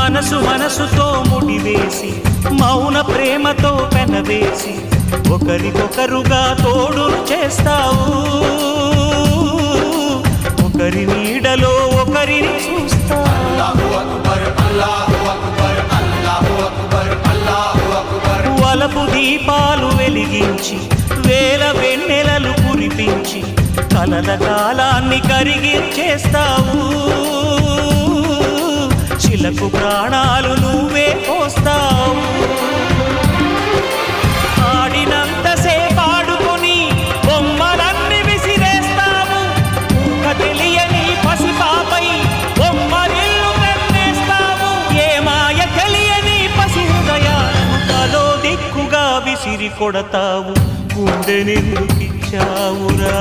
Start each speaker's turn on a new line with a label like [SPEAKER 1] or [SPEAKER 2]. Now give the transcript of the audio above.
[SPEAKER 1] మనసు మనసుతో ముడివేసి మౌన ప్రేమతో పెనవేసి ఒకరికొకరుగా తోడును చేస్తావు ఒకరి నీడలో ఒకరిని చూస్తావు వలపు దీపాలు వెలిగించి వేల వెన్నెలలు కురిపించి కలల కాలాన్ని కరిగించేస్తావు చిలకు ప్రాణాలు నువ్వే పోస్తావు ఆడినంతసేపు ఆడుకొని బొమ్మలన్నీ విసిరేస్తావు తెలియని పసిపాపై బొమ్మరిల్లు కన్నేస్తావు ఏ మాయ తెలియని పసి హృదయాలను తలో దిక్కుగా విసిరి కొడతావు గుండెనెందుకిచ్చావురా